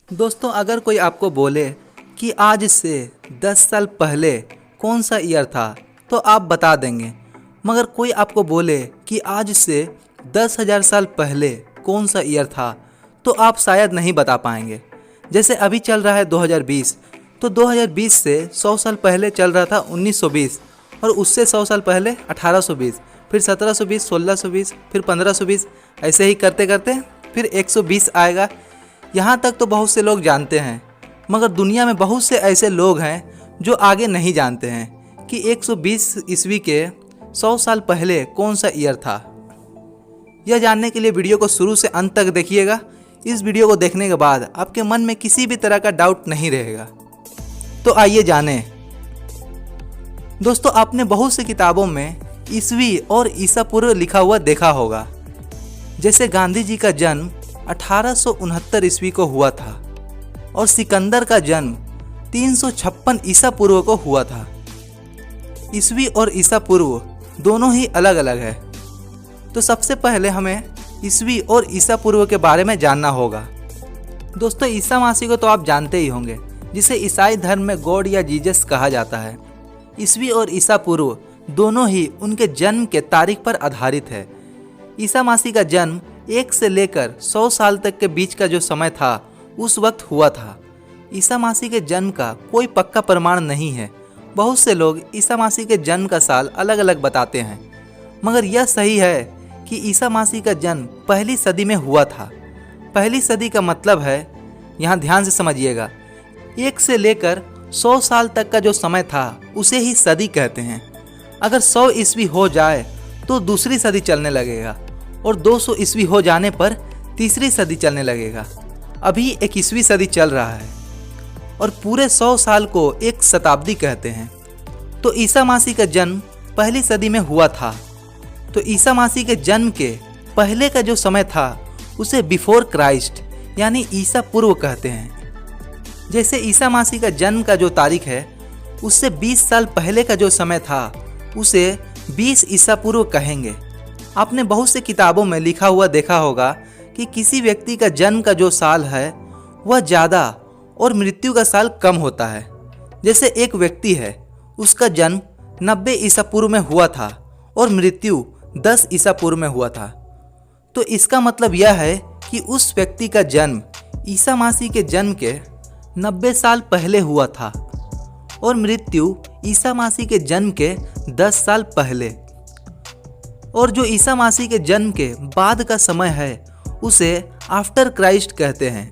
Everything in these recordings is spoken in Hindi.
दोस्तों, अगर कोई आपको बोले कि आज से 10 साल पहले कौन सा ईयर था तो आप बता देंगे, मगर कोई आपको बोले कि आज से 10,000 साल पहले कौन सा ईयर था तो आप शायद नहीं बता पाएंगे। जैसे अभी चल रहा है 2020, तो 2020 से 100 साल पहले चल रहा था 1920, और उससे 100 साल पहले 1820, फिर 1720, 1620, फिर 1520, ऐसे ही करते करते फिर 120 आएगा। यहाँ तक तो बहुत से लोग जानते हैं, मगर दुनिया में बहुत से ऐसे लोग हैं जो आगे नहीं जानते हैं कि 120 ईस्वी के 100 साल पहले कौन सा ईयर था। यह जानने के लिए वीडियो को शुरू से अंत तक देखिएगा। इस वीडियो को देखने के बाद आपके मन में किसी भी तरह का डाउट नहीं रहेगा। तो आइए जानें। दोस्तों, आपने बहुत सी किताबों में ईस्वी और ईसा पूर्व लिखा हुआ देखा होगा। जैसे गांधी जी का जन्म 1869 ईस्वी को हुआ था और सिकंदर का जन्म 356 ईसा पूर्व को हुआ था। ईस्वी और ईसा पूर्व दोनों ही अलग अलग है। तो सबसे पहले हमें ईस्वी और ईसा पूर्व के बारे में जानना होगा। दोस्तों, ईसा मसीह को तो आप जानते ही होंगे, जिसे ईसाई धर्म में गॉड या जीसस कहा जाता है। ईस्वी और ईसा पूर्व दोनों ही उनके जन्म के तारीख पर आधारित है। ईसा मसीह का जन्म 1 से लेकर 100 साल तक के बीच का जो समय था उस वक्त हुआ था। ईसा मसीह के जन्म का कोई पक्का प्रमाण नहीं है। बहुत से लोग ईसा मसीह के जन्म का साल अलग अलग बताते हैं, मगर यह सही है कि ईसा मसीह का जन्म पहली सदी में हुआ था। पहली सदी का मतलब है, यहाँ ध्यान से समझिएगा, 1 से लेकर 100 साल तक का जो समय था उसे ही सदी कहते हैं। अगर 100 ईस्वी हो जाए तो दूसरी सदी चलने लगेगा, और 200 ईस्वी हो जाने पर तीसरी सदी चलने लगेगा। अभी 21वीं सदी चल रहा है और पूरे 100 साल को एक शताब्दी कहते हैं। तो ईसा मसीह का जन्म पहली सदी में हुआ था। तो ईसा मसीह के जन्म के पहले का जो समय था उसे बिफोर क्राइस्ट यानी ईसा पूर्व कहते हैं। जैसे ईसा मसीह का जन्म का जो तारीख है उससे 20 साल पहले का जो समय था उसे 20 ईसा पूर्व कहेंगे। आपने बहुत से किताबों में लिखा हुआ देखा होगा कि किसी व्यक्ति का जन्म का जो साल है वह ज़्यादा और मृत्यु का साल कम होता है। जैसे एक व्यक्ति है, उसका जन्म 90 ईसा पूर्व में हुआ था और मृत्यु 10 ईसा पूर्व में हुआ था। तो इसका मतलब यह है कि उस व्यक्ति का जन्म ईसा मसीह के जन्म के 90 साल पहले हुआ था और मृत्यु ईसा मसीह के जन्म के 10 साल पहले। और जो ईसा मसीह के जन्म के बाद का समय है उसे आफ्टर क्राइस्ट कहते हैं,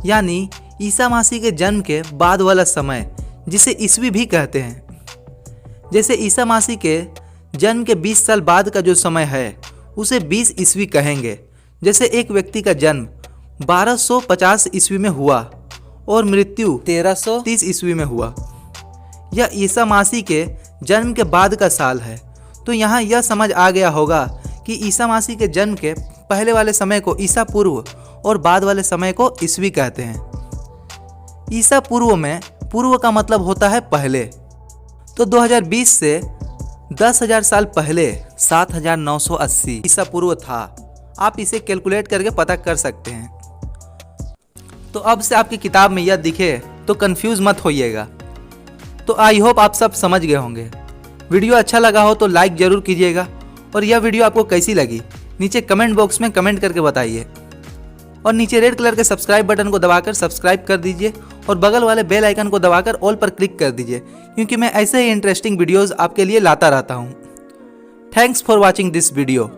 यानी ईसा मसीह के जन्म के बाद वाला समय, जिसे ईस्वी भी कहते हैं। जैसे ईसा मसीह के जन्म के 20 साल बाद का जो समय है उसे 20 ईस्वी कहेंगे। जैसे एक व्यक्ति का जन्म 1250 ईस्वी में हुआ और मृत्यु 1330 ईस्वी में हुआ, यह ईसा मसीह के जन्म के बाद का साल है। तो यहाँ यह समझ आ गया होगा कि ईसा मसीह के जन्म के पहले वाले समय को ईसा पूर्व और बाद वाले समय को ईस्वी कहते हैं। ईसा पूर्व में पूर्व का मतलब होता है पहले। तो 2020 से 10,000 साल पहले 7,980 ईसा पूर्व था। आप इसे कैलकुलेट करके पता कर सकते हैं। तो अब से आपकी किताब में यह दिखे तो कंफ्यूज मत होइएगा। तो आई होप आप सब समझ गए होंगे। वीडियो अच्छा लगा हो तो लाइक ज़रूर कीजिएगा, और यह वीडियो आपको कैसी लगी नीचे कमेंट बॉक्स में कमेंट करके बताइए। और नीचे रेड कलर के सब्सक्राइब बटन को दबाकर सब्सक्राइब कर दीजिए और बगल वाले बेल आइकन को दबाकर ऑल पर क्लिक कर दीजिए, क्योंकि मैं ऐसे ही इंटरेस्टिंग वीडियोज़ आपके लिए लाता रहता हूँ। Thanks for watching this video.